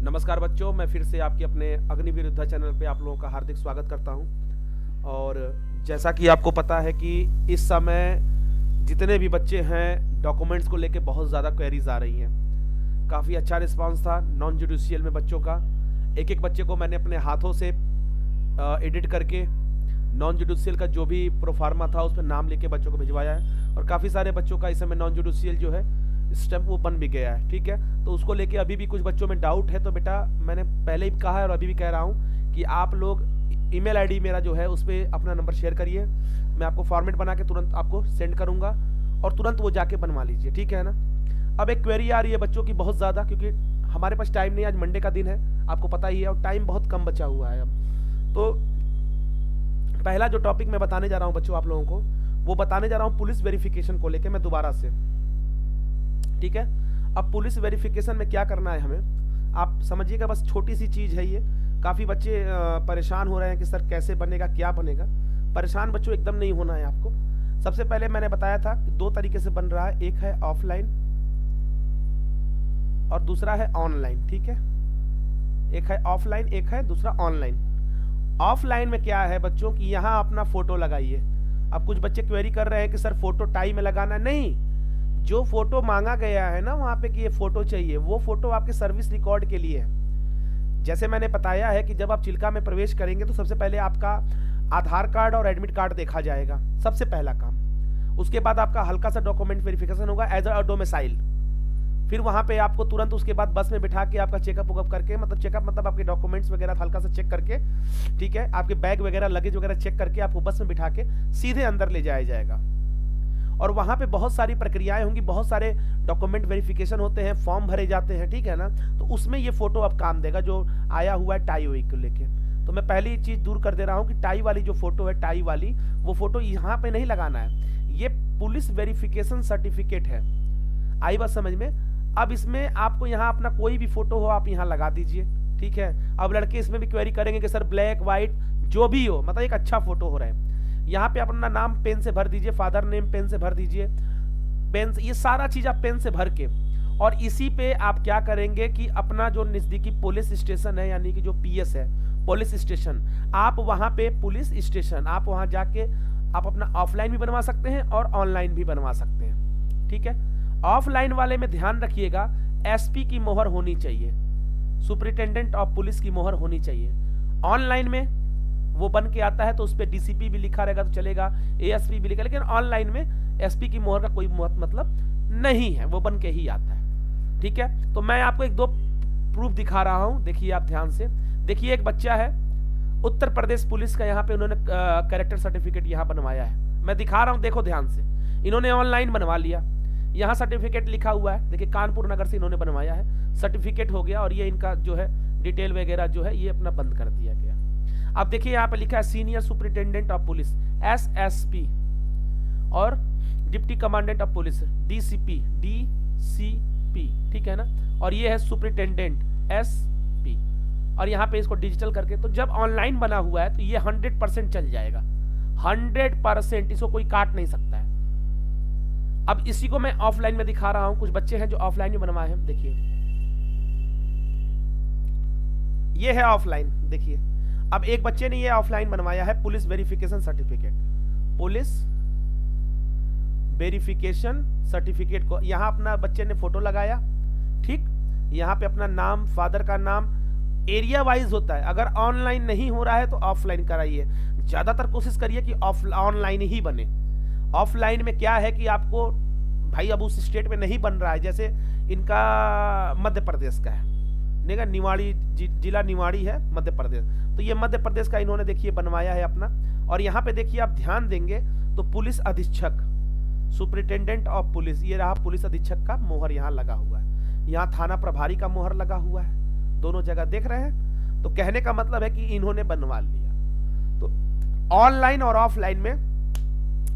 नमस्कार बच्चों, मैं फिर से आपके अपने अग्निवीर योद्धा चैनल पे आप लोगों का हार्दिक स्वागत करता हूं। और जैसा कि आपको पता है कि इस समय जितने भी बच्चे हैं डॉक्यूमेंट्स को लेके बहुत ज़्यादा क्वेरीज आ रही हैं। काफ़ी अच्छा रिस्पांस था नॉन जुडिशियल में बच्चों का। एक एक बच्चे को मैंने अपने हाथों से एडिट करके नॉन जुडिशियल का जो भी प्रोफार्मा था उस पर नाम लेके बच्चों को भिजवाया है। और काफ़ी सारे बच्चों का इस समय नॉन जुडिशियल जो है स्टेप वो बन भी गया है। ठीक है, तो उसको लेके अभी भी कुछ बच्चों में डाउट है, तो बेटा मैंने पहले ही कहा है और अभी भी कह रहा हूँ कि आप लोग ईमेल आईडी मेरा जो है उस पर अपना नंबर शेयर करिए। मैं आपको फॉर्मेट बना के तुरंत आपको सेंड करूँगा और तुरंत वो जाके बनवा लीजिए। ठीक है ना। अब एक क्वेरी आ रही है बच्चों की बहुत ज़्यादा, क्योंकि हमारे पास टाइम नहीं, आज मंडे का दिन है आपको पता ही है, और टाइम बहुत कम बचा हुआ है अब। तो पहला जो टॉपिक मैं बताने जा रहा हूँ बच्चों आप लोगों को, वो बताने जा रहा हूँ पुलिस वेरिफिकेशन को लेके मैं दोबारा से। ठीक है, अब पुलिस वेरिफिकेशन में क्या करना है हमें, आप समझिएगा, बस छोटी सी चीज़ है ये। काफ़ी बच्चे परेशान हो रहे हैं कि सर कैसे बनेगा, क्या बनेगा। परेशान बच्चों एकदम नहीं होना है आपको। सबसे पहले मैंने बताया था कि दो तरीके से बन रहा है, एक है ऑफलाइन और दूसरा है ऑनलाइन। ठीक है, एक है ऑफलाइन, एक है दूसरा ऑनलाइन। ऑफलाइन में क्या है बच्चों कि यहाँ अपना फोटो लगाइए। अब कुछ बच्चे क्वेरी कर रहे हैं कि सर फोटो टाई में लगाना, नहीं, जो फोटो मांगा गया है ना वहां पे कि ये फोटो चाहिए, वो फोटो आपके सर्विस रिकॉर्ड के लिए है। जैसे मैंने बताया है कि जब आप चिल्का में प्रवेश करेंगे तो सबसे पहले आपका आधार कार्ड और एडमिट कार्ड देखा जाएगा, सबसे पहला काम। उसके बाद आपका हल्का सा डॉक्यूमेंट वेरिफिकेशन होगा एज अ डोमिसाइल। फिर वहां पे आपको तुरंत उसके बाद बस में बिठा के आपका चेकअप वुकअप करके, मतलब चेकअप मतलब आपके डॉक्यूमेंट्स वगैरह हल्का सा चेक करके, ठीक है, आपके बैग वगैरह लगेज वगैरह चेक करके आपको बस में बिठा के सीधे अंदर ले जाया जाएगा। और वहां पे बहुत सारी प्रक्रियाएं होंगी, बहुत सारे डॉक्यूमेंट वेरिफिकेशन होते हैं, फॉर्म भरे जाते हैं। ठीक है ना, तो उसमें ये फोटो अब काम देगा जो आया हुआ है टाई वाई को लेके। तो मैं पहली चीज दूर कर दे रहा हूं कि टाई वाली जो फोटो है, टाई वाली वो फोटो यहाँ पे नहीं लगाना है। ये पुलिस वेरिफिकेशन सर्टिफिकेट है, आई बात समझ में। अब इसमें आपको यहाँ अपना कोई भी फोटो हो आप यहाँ लगा दीजिए। ठीक है, अब लड़के इसमें भी क्वेरी करेंगे कि सर ब्लैक व्हाइट जो भी हो, मतलब एक अच्छा फोटो हो रहा है। यहाँ पे अपना नाम पेन से भर दीजिए, फादर नेम पेन से भर दीजिए, पेन से, ये सारा चीज आप पेन से भर के, और इसी पे आप क्या करेंगे कि अपना जो नजदीकी पुलिस स्टेशन है, यानी कि जो पीएस है, पुलिस स्टेशन, आप वहां पे पुलिस स्टेशन आप वहां जाके आप अपना ऑफलाइन भी बनवा सकते हैं और ऑनलाइन भी बनवा सकते हैं। ठीक है, ऑफलाइन वाले में ध्यान रखिएगा एसपी की मोहर होनी चाहिए, सुपरिटेंडेंट ऑफ पुलिस की मोहर होनी चाहिए। ऑनलाइन में वो बन के आता है तो उस पर डीसीपी भी लिखा रहेगा तो चलेगा, एएसपी भी लिखा, लेकिन ऑनलाइन में एसपी की मोहर का कोई मतलब नहीं है, वो बन के ही आता है। ठीक है, तो मैं आपको एक दो प्रूफ दिखा रहा हूं, देखिए आप ध्यान से। देखिए एक बच्चा है उत्तर प्रदेश पुलिस का, यहाँ पे उन्होंने कैरेक्टर सर्टिफिकेट यहाँ बनवाया है, मैं दिखा रहा हूँ, देखो ध्यान से। इन्होंने ऑनलाइन बनवा लिया, यहाँ सर्टिफिकेट लिखा हुआ है, देखिए कानपुर नगर से इन्होंने बनवाया है, सर्टिफिकेट हो गया, और ये इनका जो है डिटेल वगैरह जो है ये अपना बंद कर दिया गया। अब देखिए यहाँ पे लिखा है senior superintendent of police SSP और deputy commandant of police DCP DCP. ठीक है ना, और ये है सुपरिटेंडेंट एसपी, और यहाँ पे इसको डिजिटल करके, तो जब ऑनलाइन बना हुआ है तो ये 100% चल जाएगा, 100%, इसको कोई काट नहीं सकता है। अब इसी को मैं ऑफलाइन में दिखा रहा हूं, कुछ बच्चे हैं जो ऑफलाइन में बनवाए हैं, देखिए ये है ऑफलाइन। देखिए अब एक बच्चे ने ये ऑफलाइन बनवाया है police verification certificate, police verification certificate को यहां अपना बच्चे ने फोटो लगाया। ठीक, यहां पे अपना नाम, फादर का नाम, एरिया वाइज होता है, अगर ऑनलाइन नहीं हो रहा है तो ऑफलाइन कराइए, ज्यादातर कोशिश करिए कि ऑनलाइन ही बने। ऑफलाइन में क्या है कि आपको भाई अब उस स्टेट में नहीं बन रहा है, जैसे इनका मध्य प्रदेश का है, निवाड़ी जिला निवाड़ी है मध्य प्रदेश, तो ये मध्य प्रदेश का इन्होंने देखिए बनवाया है अपना। और यहाँ पे देखिए आप ध्यान देंगे तो पुलिस अधीक्षक, सुपरिटेंडेंट ऑफ पुलिस, ये रहा पुलिस अधीक्षक का मोहर यहाँ लगा हुआ है, यहाँ थाना प्रभारी का मोहर लगा हुआ है, दोनों जगह देख रहे हैं। तो कहने का मतलब है कि इन्होंने बनवा लिया। तो ऑनलाइन और ऑफलाइन में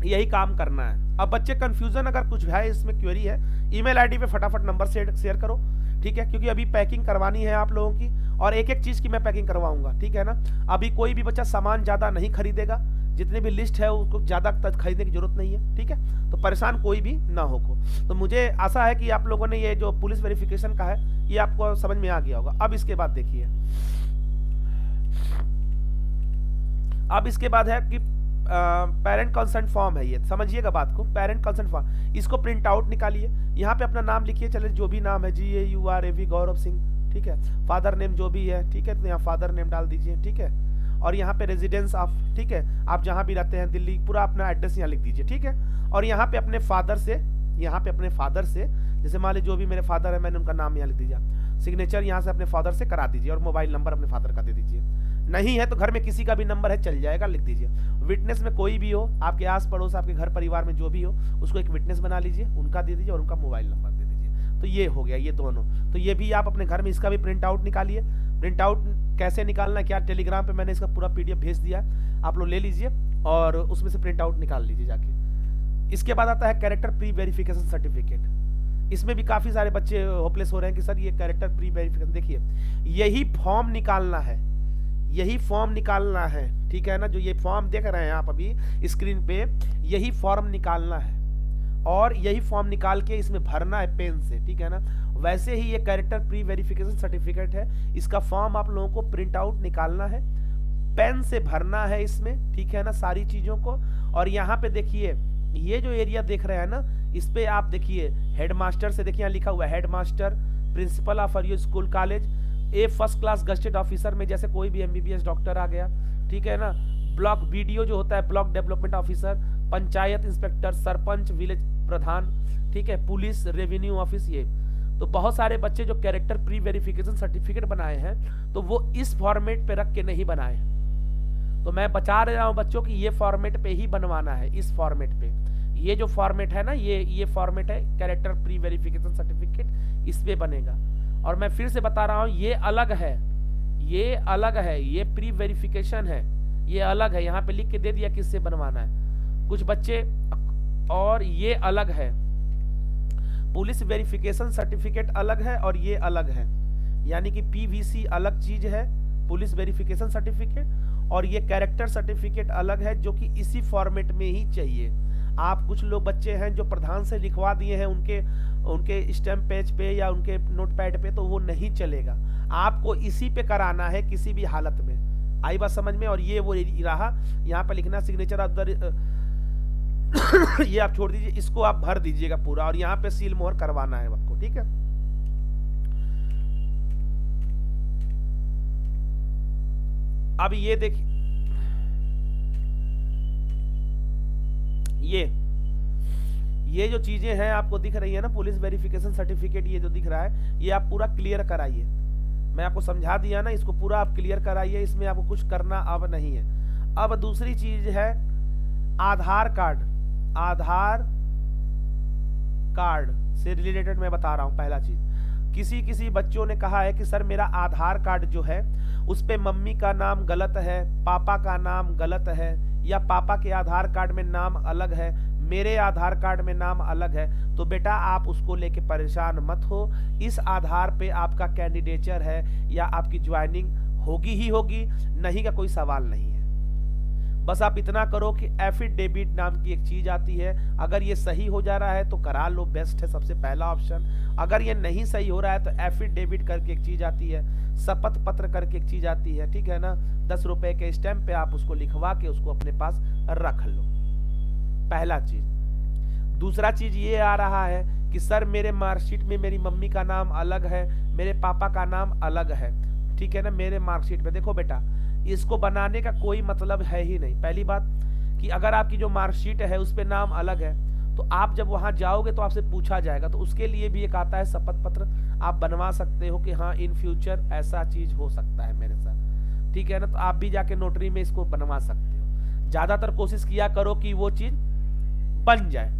यही काम करना है। अब बच्चे कंफ्यूजन अगर कुछ है इसमें क्वेरी है, ईमेल आईडी पे फटाफट नंबर शेयर करो। ठीक है, क्योंकि अभी पैकिंग करवानी है आप लोगों की, और एक एक चीज की मैं पैकिंग करवाऊंगा। ठीक है ना, अभी कोई भी बच्चा सामान ज्यादा नहीं खरीदेगा, जितनी भी लिस्ट है उसको ज़्यादा खरीदने की जरूरत नहीं है, ठीक है। तो परेशान कोई भी ना हो को। तो मुझे आशा है कि आप लोगों ने ये जो पुलिस वेरिफिकेशन का है ये आपको समझ में आ गया होगा। अब इसके बाद देखिए, अब इसके बाद है कि पेरेंट कंसेंट फॉर्म है, ये समझिएगा बात को। पेरेंट कंसेंट फॉर्म, इसको प्रिंट आउट निकालिए, यहाँ पे अपना नाम लिखिए, चले जो भी नाम है, GAURAV गौरव सिंह, ठीक है। फादर नेम जो भी है, ठीक है, तो यहाँ फादर नेम डाल दीजिए, ठीक है। और यहाँ पे रेजिडेंस ऑफ, ठीक है, आप जहाँ भी रहते हैं दिल्ली, पूरा अपना एड्रेस यहाँ लिख दीजिए, ठीक है। और यहाँ पे अपने फादर से, यहाँ पे अपने फादर से, जैसे मान लीजिए जो भी मेरे फादर है, मैंने उनका नाम यहाँ लिख दीजिए, सिग्नेचर यहाँ से अपने फादर से करा दीजिए, और मोबाइल नंबर अपने फादर का दे दीजिए। नहीं है तो घर में किसी का भी नंबर है चल जाएगा, लिख दीजिए। विटनेस में कोई भी हो, आपके आस पड़ोस, आपके घर परिवार में जो भी हो, उसको एक विटनेस बना लीजिए, उनका दे दीजिए और उनका मोबाइल नंबर दे दीजिए। तो ये हो गया, ये दोनों। तो ये भी आप अपने घर में इसका भी प्रिंट आउट निकालिए। प्रिंट आउट कैसे निकालना है क्या, टेलीग्राम पे मैंने इसका पूरा PDF भेज दिया, आप लोग ले लीजिए और उसमें से प्रिंट आउट निकाल लीजिए जाके। इसके बाद आता है कैरेक्टर प्री वेरिफिकेशन सर्टिफिकेट। इसमें भी काफी सारे बच्चे होपलेस हो रहे हैं कि सर ये कैरेक्टर प्री वेरिफिकेशन, देखिए यही फॉर्म निकालना है, यही फॉर्म निकालना है, ठीक है ना। जो ये फॉर्म देख रहे हैं आप अभी स्क्रीन पे, यही फॉर्म निकालना है और यही फॉर्म निकाल के इसमें भरना है पेन से, ठीक है ना। वैसे ही ये कैरेक्टर प्री वेरिफिकेशन सर्टिफिकेट है, इसका फॉर्म आप लोगों को प्रिंट आउट निकालना है, पेन से भरना है इसमें, ठीक है ना, सारी चीजों को। और यहाँ पे देखिए ये जो एरिया देख रहे हैं ना, इस पे आप देखिए हेडमास्टर से, देखिए यहाँ लिखा हुआ है हेडमास्टर, प्रिंसिपल ऑफ अरियो school college, first class gazetted officer में जैसे कोई भी MBBS डॉक्टर आ गया, ठीक है ना। ब्लॉक BDO जो होता है, block development officer, panchayat inspector, sarpanch, village pradhan, ठीक है, पुलिस, रेवेन्यू ऑफिस। ये तो बहुत सारे बच्चे जो कैरेक्टर प्री वेरिफिकेशन सर्टिफिकेट बनाए हैं तो वो इस फॉर्मेट पे रख के नहीं बनाए। तो मैं बता रहा हूँ बच्चों की ये फॉर्मेट पे ही बनवाना है, इस फॉर्मेट पे। ये जो फॉर्मेट है ना, ये फॉर्मेट है कैरेक्टर प्री वेरिफिकेशन सर्टिफिकेट, इस पे बनेगा। और मैं फिर से बता रहा हूँ, ये अलग है, ये अलग है, ये प्री वेरिफिकेशन है, ये अलग है। यहाँ पे लिख के दे दिया किससे बनवाना है कुछ बच्चे। और ये अलग है, पुलिस वेरिफिकेशन सर्टिफिकेट अलग है और ये अलग है, यानी कि PVC अलग चीज है, पुलिस वेरिफिकेशन सर्टिफिकेट, और ये कैरेक्टर सर्टिफिकेट अलग है जो कि इसी फॉर्मेट में ही चाहिए। आप कुछ लोग बच्चे हैं जो प्रधान से लिखवा दिए हैं उनके स्टैम्प पेज पे या उनके नोटपैड पे, तो वो नहीं चलेगा, आपको इसी पे कराना है किसी भी हालत में। आई बात समझ में। और ये वो रहा, यहाँ पे लिखना सिग्नेचर ऑफ द ये आप छोड़ दीजिए, इसको आप भर दीजिएगा पूरा, और यहाँ पे सील मोहर करवाना है आपको, ठीक है। अब ये देखिए, ये जो चीजें हैं आपको दिख रही है ना, पुलिस वेरिफिकेशन सर्टिफिकेट, ये जो दिख रहा है, ये आप पूरा क्लियर कराइए। मैं आपको समझा दिया ना, इसको पूरा आप क्लियर कराइए, इसमें आपको कुछ करना अब नहीं है। अब दूसरी चीज है आधार कार्ड। आधार कार्ड से रिलेटेड मैं बता रहा हूं। पहला चीज, किसी बच्चों ने कहा है कि सर मेरा आधार कार्ड जो है उस पे मम्मी का नाम गलत है, पापा का नाम गलत है, या पापा के आधार कार्ड में नाम अलग है, मेरे आधार कार्ड में नाम अलग है। तो बेटा आप उसको लेके परेशान मत हो, इस आधार पे आपका कैंडिडेचर है या आपकी ज्वाइनिंग होगी ही होगी, नहीं का कोई सवाल नहीं है। बस आप इतना करो कि एफिडेविट नाम की एक चीज आती है, अगर ये सही हो जा रहा है तो करा लो, बेस्ट है, सबसे पहला ऑप्शन। अगर ये नहीं सही हो रहा है तो एफिडेविट करके एक चीज आती है, शपथ पत्र करके एक चीज आती है, ठीक है ना। 10 रुपए के स्टैम्प पे आप उसको लिखवा के उसको अपने पास रख लो, पहला चीज। दूसरा चीज ये आ रहा है कि सर मेरे मार्कशीट में मेरी मम्मी का नाम अलग है, मेरे पापा का नाम अलग है, ठीक है ना, मेरे मार्कशीट में। देखो बेटा, इसको बनाने का कोई मतलब है ही नहीं। पहली बात कि अगर आपकी जो मार्कशीट है उस पे नाम अलग है तो आप जब वहां जाओगे तो आपसे पूछा जाएगा, तो उसके लिए भी एक आता है शपथ पत्र, आप बनवा सकते हो कि हाँ इन फ्यूचर ऐसा चीज हो सकता है मेरे साथ, ठीक है ना। तो आप भी जाके नोटरी में इसको बनवा सकते हो। ज्यादातर कोशिश किया करो कि वो चीज बन जाए।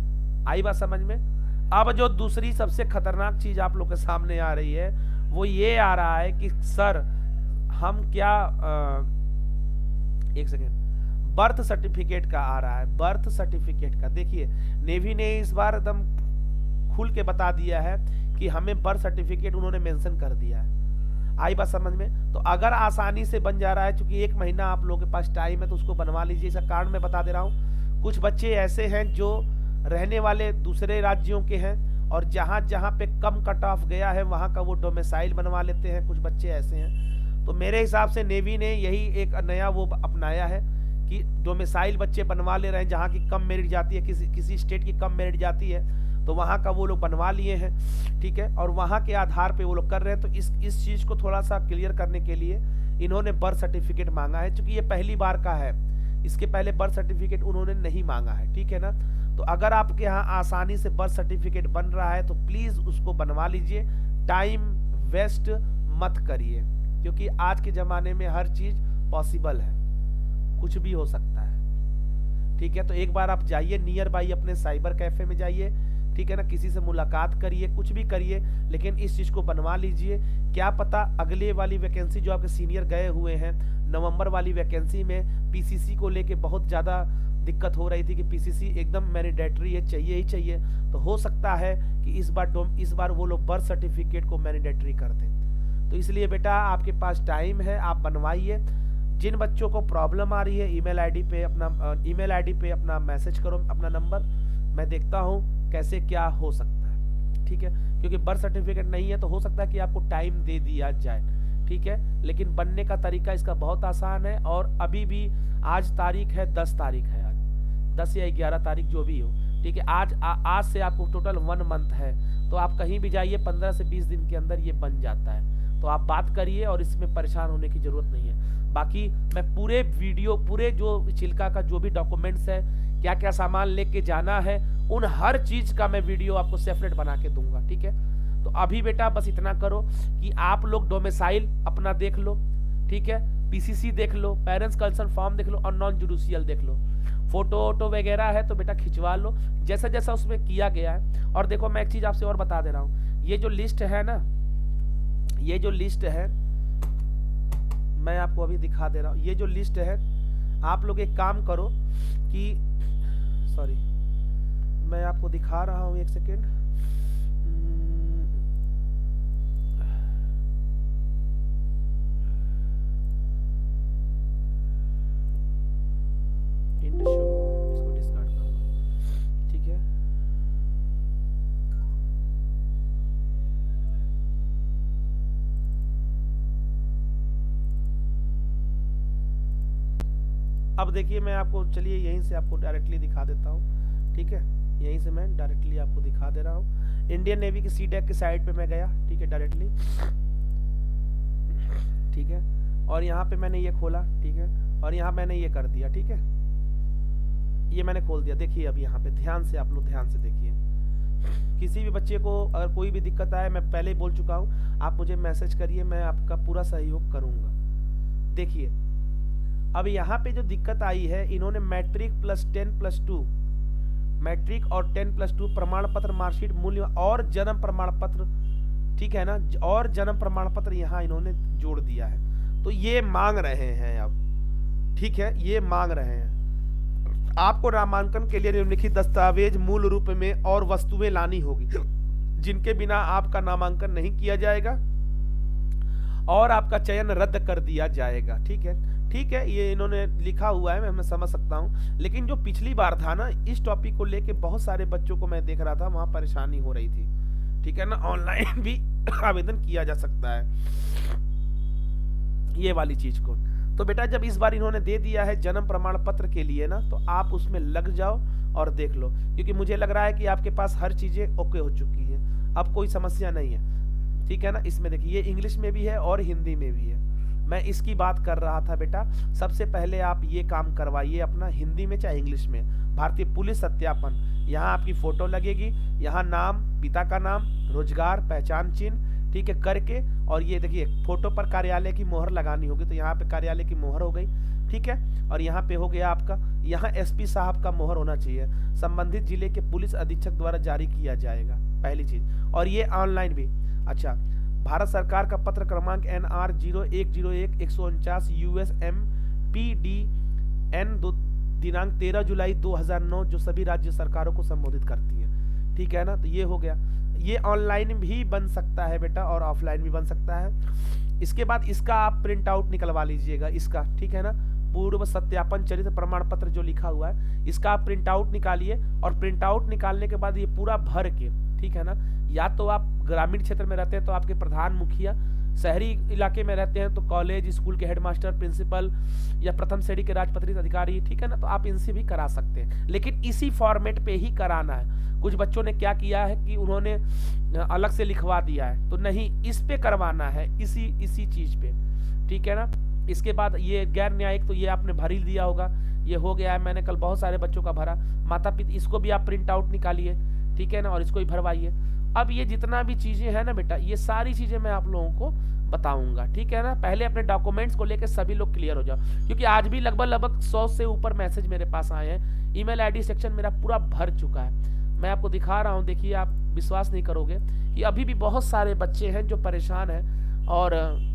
आई बात समझ में। अब जो दूसरी सबसे खतरनाक चीज आप लोग के सामने आ रही है वो ये आ रहा है कि सर हम क्या एक सेकेंड, बर्थ सर्टिफिकेट का आ रहा है, बर्थ सर्टिफिकेट का। देखिए नेवी ने इस बार एकदम खुल के बता दिया है कि हमें बर्थ सर्टिफिकेट उन्होंने मेंशन कर दिया है। आई बात समझ में? तो अगर आसानी से बन जा रहा है, क्योंकि 1 महीना आप लोगों के पास टाइम है, तो उसको बनवा लीजिए। इसका कारण मैं बता दे रहा हूँ, कुछ बच्चे ऐसे हैं जो रहने वाले दूसरे राज्यों के हैं, और जहाँ जहाँ पे कम कट ऑफ गया है वहाँ का वो डोमिसाइल बनवा लेते हैं, कुछ बच्चे ऐसे हैं। तो मेरे हिसाब से नेवी ने यही एक नया वो अपनाया है कि डोमिसाइल बच्चे बनवा ले रहे हैं, जहाँ की कम मेरिट जाती है, किसी स्टेट की कम मेरिट जाती है, तो वहाँ का वो लोग बनवा लिए हैं, ठीक है, और वहाँ के आधार पे वो लोग कर रहे हैं। तो इस चीज़ को थोड़ा सा क्लियर करने के लिए इन्होंने बर्थ सर्टिफिकेट मांगा है, क्योंकि ये पहली बार का है, इसके पहले बर्थ सर्टिफिकेट उन्होंने नहीं मांगा है, ठीक है ना। तो अगर आपके यहाँ आसानी से बर्थ सर्टिफिकेट बन रहा है तो प्लीज़ उसको बनवा लीजिए, टाइम वेस्ट मत करिए, क्योंकि आज के ज़माने में हर चीज़ पॉसिबल है, कुछ भी हो सकता है, ठीक है। तो एक बार आप जाइए नियर बाई अपने साइबर कैफे में जाइए, ठीक है ना, किसी से मुलाकात करिए, कुछ भी करिए, लेकिन इस चीज़ को बनवा लीजिए। क्या पता अगले वाली वैकेंसी जो आपके सीनियर गए हुए हैं, नवंबर वाली वैकेंसी में पीसीसी को लेके बहुत ज़्यादा दिक्कत हो रही थी कि पीसीसी एकदम मैंडेटरी है, चाहिए ही चाहिए, तो हो सकता है कि इस बार वो लोग बर्थ सर्टिफिकेट को मैंडेटरी कर दें। तो इसलिए बेटा आपके पास टाइम है, आप बनवाइए। जिन बच्चों को प्रॉब्लम आ रही है, ईमेल आईडी पे अपना मैसेज करो अपना नंबर, मैं देखता हूँ कैसे क्या हो सकता है, ठीक है। क्योंकि बर्थ सर्टिफिकेट नहीं है तो हो सकता है कि आपको टाइम दे दिया जाए, ठीक है, लेकिन बनने का तरीका इसका बहुत आसान है। और अभी भी आज तारीख है 10 तारीख है, आज 10 या 11 तारीख जो भी हो, ठीक है। आज से आपको टोटल 1 मंथ है, तो आप कहीं भी जाइए 15 से 20 दिन के अंदर ये बन जाता है। तो आप बात करिए और इसमें परेशान होने की जरूरत नहीं है। बाकी मैं पूरे वीडियो, पूरे जो चिल्का का जो भी डॉक्यूमेंट्स है, क्या क्या सामान लेके जाना है, उन हर चीज का मैं वीडियो आपको सेपरेट बना के दूंगा, ठीक है। तो अभी बेटा बस इतना करो कि आप लोग डोमिसाइल अपना देख लो, ठीक है, पीसीसी देख लो, पेरेंट्स कंसर्न फॉर्म देख लो, और नॉन जुडिशियल देख लो। फोटो वोटो वगैरह है तो बेटा खिंचवा लो, जैसा जैसा उसमें किया गया है। और देखो मैं एक चीज आपसे और बता दे रहा हूँ, ये जो लिस्ट है ना, ये जो लिस्ट है मैं आपको अभी दिखा दे रहा हूँ, ये जो लिस्ट है, आप लोग एक काम करो कि, सॉरी मैं आपको दिखा रहा हूँ, एक सेकेंड, इंड शो, इसको डिस्कार्ड करो, ठीक है। अब देखिए मैं आपको, चलिए यहीं से आपको डायरेक्टली दिखा देता हूँ, ठीक है, यहीं से मैं डायरेक्टली आपको दिखा दे रहा हूँ। इंडियन नेवी की सीडेक की साइट पे मैं गया, ठीक है, डायरेक्टली, ठीक है, और यहाँ पे मैंने ये खोला, ठीक है, और यहाँ मैंने ये कर दिया, ठीक है, ये मैंने खोल दिया। देखिए अब यहाँ पे ध्यान से, आप लोग ध्यान से देखिए, किसी भी बच्चे को अगर कोई भी दिक्कत आए, मैं पहले ही बोल चुका हूँ, आप मुझे मैसेज करिए, मैं आपका पूरा सहयोग करूँगा। देखिए अब यहाँ पे जो दिक्कत आई है, इन्होंने मैट्रिक प्लस 10+2, मैट्रिक और 10+2 प्रमाण पत्र, मार्कशीट, मूल्य और जन्म प्रमाण पत्र, ठीक है ना, और जन्म प्रमाण पत्र यहाँ इन्होंने जोड़ दिया है। तो ये मांग रहे हैं अब, ठीक है, ये मांग रहे हैं आपको नामांकन के लिए निम्नलिखित दस्तावेज मूल रूप में और वस्तुएं लानी होगी, जिनके बिना आपका नामांकन नहीं किया जाएगा और आपका चयन रद्द कर दिया जाएगा, ठीक है, ठीक है। ये इन्होंने लिखा हुआ है, मैं समझ सकता हूँ, लेकिन जो पिछली बार था ना, इस टॉपिक को लेके बहुत सारे बच्चों को मैं देख रहा था, वहां परेशानी हो रही थी, ठीक है ना। ऑनलाइन भी आवेदन किया जा सकता है ये वाली चीज को। तो बेटा जब इस बार इन्होंने दे दिया है जन्म प्रमाण पत्र के लिए ना, तो आप उसमें लग जाओ और देख लो, क्योंकि मुझे लग रहा है कि आपके पास हर चीजें ओके हो चुकी है, अब कोई समस्या नहीं है, ठीक है ना। इसमें देखिए ये इंग्लिश में भी है और हिंदी में भी है, मैं इसकी बात कर रहा था बेटा। सबसे पहले आप ये काम करवाइए अपना, हिंदी में चाहे इंग्लिश में, भारतीय पुलिस सत्यापन, यहाँ आपकी फोटो लगेगी, यहाँ नाम, पिता का नाम, रोजगार, पहचान चिन्ह, ठीक है, करके, और ये देखिए फोटो पर कार्यालय की मोहर लगानी होगी, तो यहाँ पे कार्यालय की मोहर हो गई, ठीक है, और यहाँ पे हो गया आपका, यहाँ एसपी साहब का मोहर होना चाहिए, संबंधित जिले के पुलिस अधीक्षक द्वारा जारी किया जाएगा, पहली चीज। और ये ऑनलाइन भी, अच्छा, भारत सरकार का पत्र क्रमांक NR 0101-149 USMPDN दिनांक 13 जुलाई 2009, जो सभी राज्य सरकारों को संबोधित करती है, ठीक है ना। तो ये हो गया। ये ऑनलाइन भी बन सकता है बेटा और ऑफलाइन भी बन सकता है। इसके बाद इसका आप प्रिंट आउट निकलवा लीजिएगा, इसका, ठीक है ना, पूर्व सत्यापन चरित्र प्रमाण पत्र जो लिखा हुआ है, इसका आप प्रिंट आउट निकालिए। और प्रिंट आउट निकालने के बाद ये पूरा भर के, ठीक है ना, या तो आप ग्रामीण क्षेत्र में रहते हैं तो आपके प्रधान मुखिया, शहरी इलाके में रहते हैं तो कॉलेज स्कूल के हेडमास्टर, प्रिंसिपल या प्रथम श्रेणी के राजपत्रित अधिकारी, ठीक है ना, तो आप इनसे भी करा सकते हैं, लेकिन इसी फॉर्मेट पे ही कराना है। कुछ बच्चों ने क्या किया है कि उन्होंने अलग से लिखवा दिया है, तो नहीं, इस पे करवाना है, इसी चीज पे, ठीक है ना। इसके बाद ये गैर न्यायिक, तो ये आपने भर ही दिया होगा, ये हो गया है, मैंने कल बहुत सारे बच्चों का भरा। माता पिता, इसको भी आप प्रिंट आउट निकालिए, ठीक है ना, और इसको ही भरवाइए। अब ये जितना भी चीजें हैं ना बेटा, ये सारी चीजें मैं आप लोगों को बताऊंगा, ठीक है ना। पहले अपने डॉक्यूमेंट्स को लेकर सभी लोग क्लियर हो जाओ, क्योंकि आज भी लगभग 100 से ऊपर मैसेज मेरे पास आए हैं। ईमेल आईडी सेक्शन मेरा पूरा भर चुका है, मैं आपको दिखा रहा हूँ, देखिए, आप विश्वास नहीं करोगे कि अभी भी बहुत सारे बच्चे हैं जो परेशान हैं और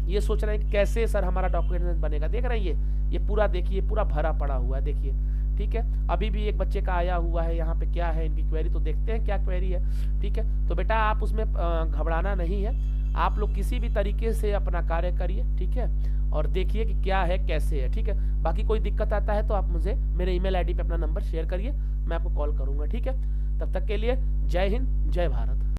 ये सोच रहे हैं कि कैसे सर हमारा डॉक्यूमेंट बनेगा। देख रहे हैं ये पूरा, देखिए पूरा भरा पड़ा हुआ है, देखिए, ठीक है। अभी भी एक बच्चे का आया हुआ है, यहाँ पे क्या है इनकी क्वेरी, तो देखते हैं क्या क्वेरी है, ठीक है। तो बेटा आप उसमें घबराना नहीं है, आप लोग किसी भी तरीके से अपना कार्य करिए, ठीक है, और देखिए कि क्या है, कैसे है, ठीक है। बाकी कोई दिक्कत आता है तो आप मुझे मेरे ईमेल आईडी पे अपना नंबर शेयर करिए, मैं आपको कॉल करूंगा, ठीक है। तब तक के लिए जय हिंद, जय भारत।